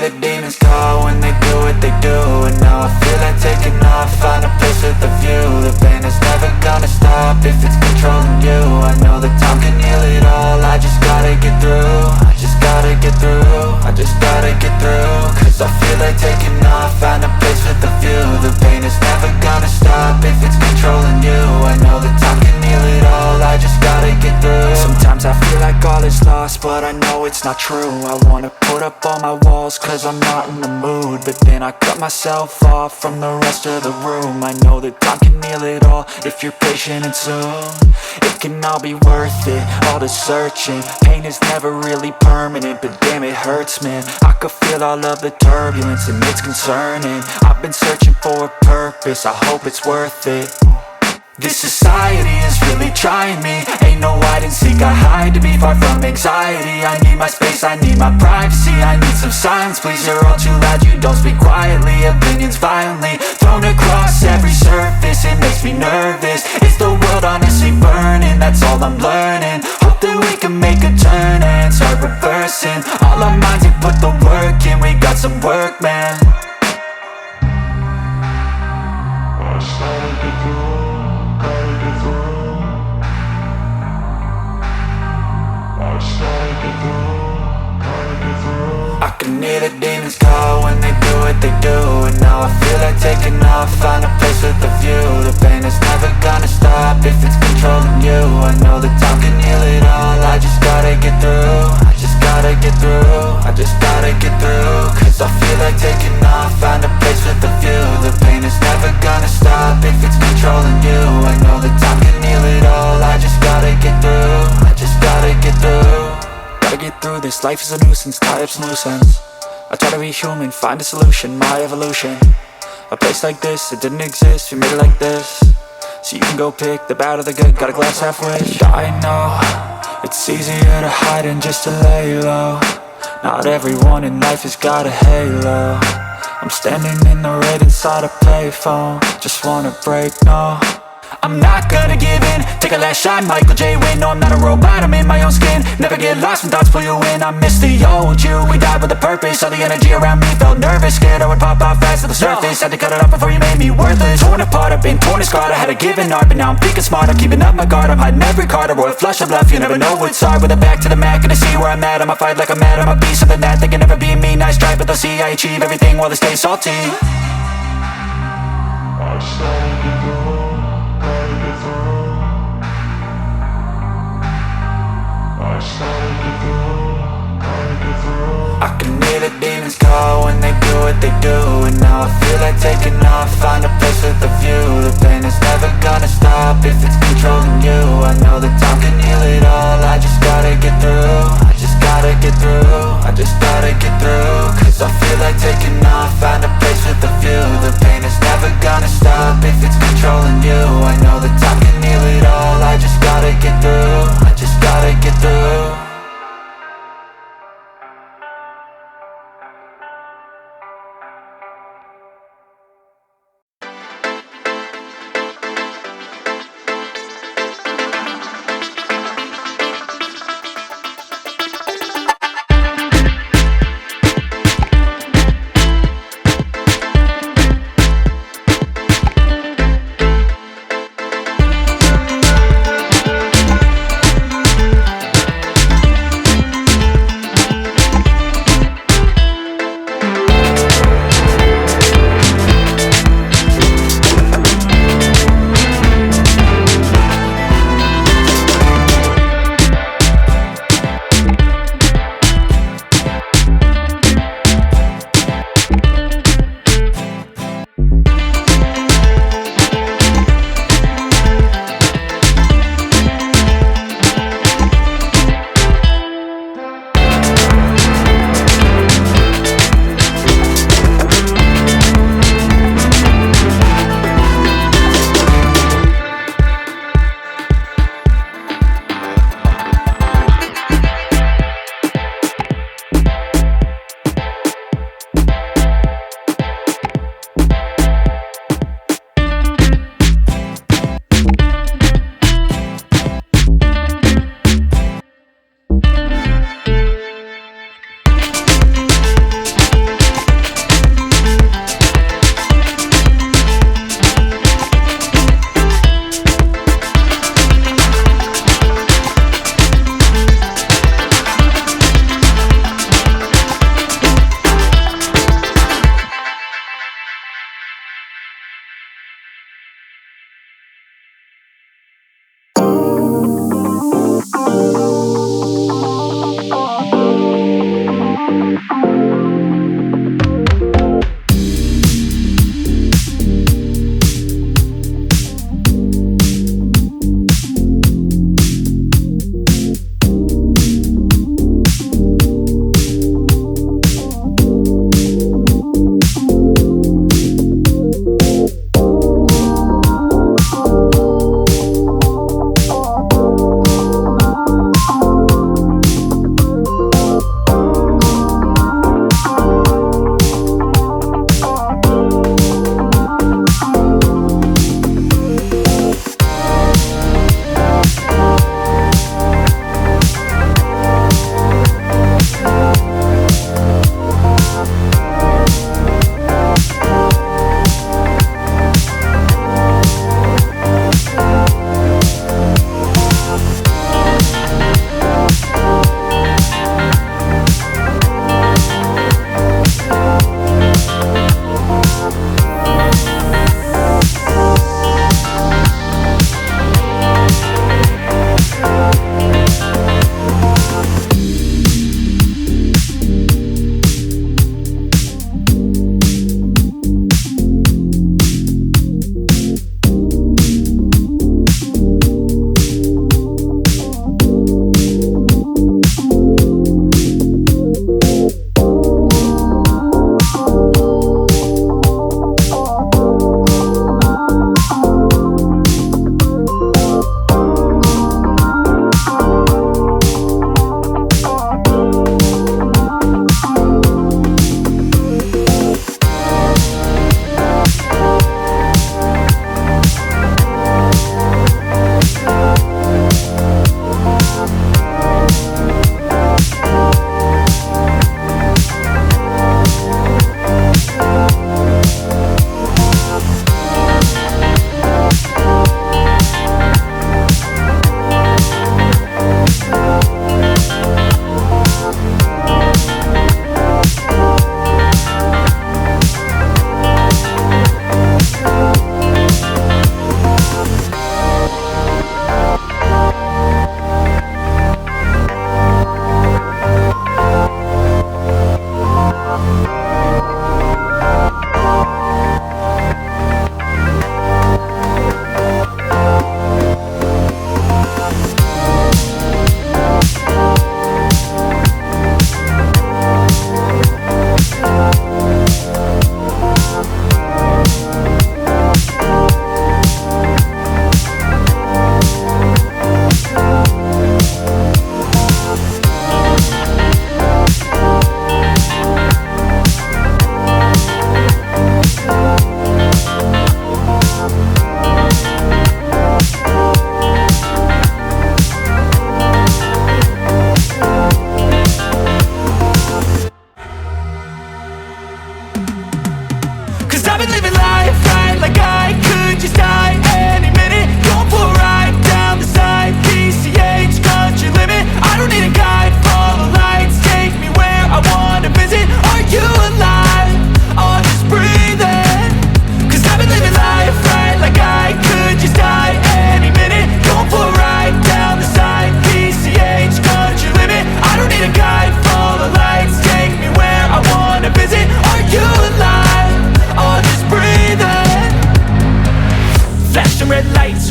hear the demons call when they do what they do. And now I feel like taking off, find a place with a view. The pain is never gonna stop if it's controlling you. I know that time can heal it all, I just gotta get through. I just gotta get through, I just gotta get through. Cause I feel like taking off, find a place with a view. The pain is never gonna stop if it's controlling you. I know that time can heal it all, I just gotta get through. Sometimes I feel like all is lost, but I know it's not true. I wanna put up all my walls cause I'm not in the mood, but then I cut myself off from the rest of the room. I know that time can heal it all if you're patient and soon. It can all be worth it, all the searching. Pain is never really permanent, but damn it hurts, man. I could feel all of the turbulence and it's concerning. I've been searching for a purpose, I hope it's worth it. This society is really trying me. Ain't no hide and seek, I hide to be far from anxiety. I need my space, I need my privacy. I need some silence, please, you're all too loud. You don't speak quietly, opinions violently thrown across every surface. It makes me nervous, it's the world honestly burning. That's all I'm learning, hope that we can make a turn and start reversing. All our minds, we put the work in, we got some work, man. I can hear the demons call when they do what they do. And now I feel like taking off, find a place with a view. The pain is never gonna stop if it's controlling you. I know that time can heal it all, I just gotta get through. I just gotta get through, I just gotta get through. Cause I feel like taking off, find a place with a view. The pain is never gonna stop if it's controlling you. I know that time can heal it all, I just gotta get through. I just gotta get through. Gotta get through this, life is a nuisance, tie up some loose ends. I try to be human, find a solution, my evolution. A place like this, it didn't exist, we made it like this. So you can go pick the bad or the good, got a glass halfway. I know, it's easier to hide than just to lay low. Not everyone in life has got a halo. I'm standing in the red inside a payphone, just wanna break, no. I'm not gonna give in, take a last shot, Michael J. Win. No, I'm not a robot, I'm in my own skin. Never get lost when thoughts pull you in. I miss the old you, we died with a purpose. All the energy around me felt nervous, scared I would pop out fast to the surface. Had to cut it off before you made me worthless. Torn apart, I've been torn and scarred. I had a given art, but now I'm thinking smart. I'm keeping up my guard, I'm hiding every card. A royal flush of love, you never know what's hard. With a back to the mat, gonna see where I'm at. I'ma fight like I'm mad, I'ma be something that they can never be me. Nice try, but they'll see I achieve everything while they stay salty. I can hear the demons call when they do what they do. And now I feel like taking off, find a place with a view. The pain is never gonna stop if it's controlling you. I know that time can heal it all, I just gotta get through. I just gotta get through, I just gotta get through. Cause I feel like taking off, find a place with a view. The pain is never gonna stop if it's controlling you. I know that time can heal it all, I just gotta get through. I just gotta get through.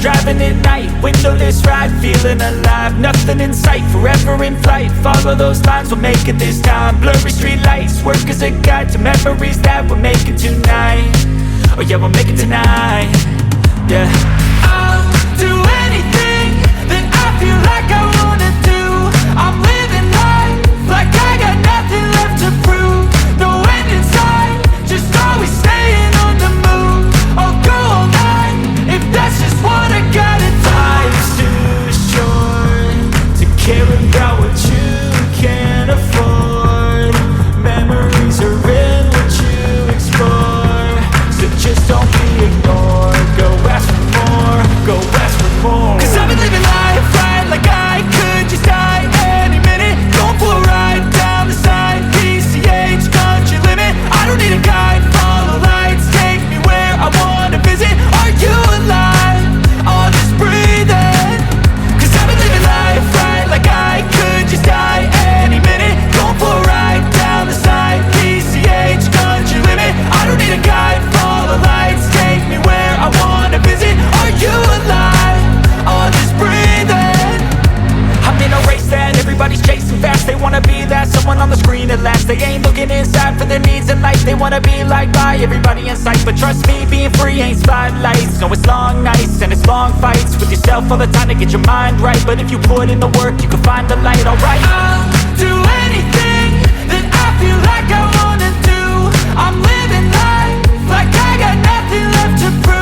driving at night, windowless ride, feeling alive. Nothing in sight, forever in flight. Follow those lines, we'll make it this time. Blurry street lights, work as a guide to memories that we're making tonight. Oh yeah, we'll make it tonight. Yeah, I'll do anything that I feel like I wanna do. I'm living life like I got nothing left to prove. No end in sight, just always staying on the move. I'll go all night if that's just what I gotta do. Life's too short to care about what you can't afford. Memories are in what you explore, so just don't be ignored. Go ask for more, go ask for more. Cause I've been living life right like I could just die any minute. Going for a ride down the side, PCH, country limit. I don't need a guide, follow lights, take me where I wanna visit. Are you alive? Or just breathing? Cause I've been living life right like I could just die any minute. Going for a ride down the side, PCH, country limit. I don't need a guide, follow lights, take me where I wanna visit. Are you alive? Or just breathing? I'm in a race that everybody's chasing fast. They wanna be that someone on the screen at last. They ain't looking inside for their needs in life. They wanna be liked by everybody in sight. But trust me, being free ain't spotlights. No, it's long nights and it's long fights with yourself all the time to get your mind right. But if you put in the work, you can find the light, alright. I'll do anything that I feel like I wanna do. I'm living life like I got nothing left to prove.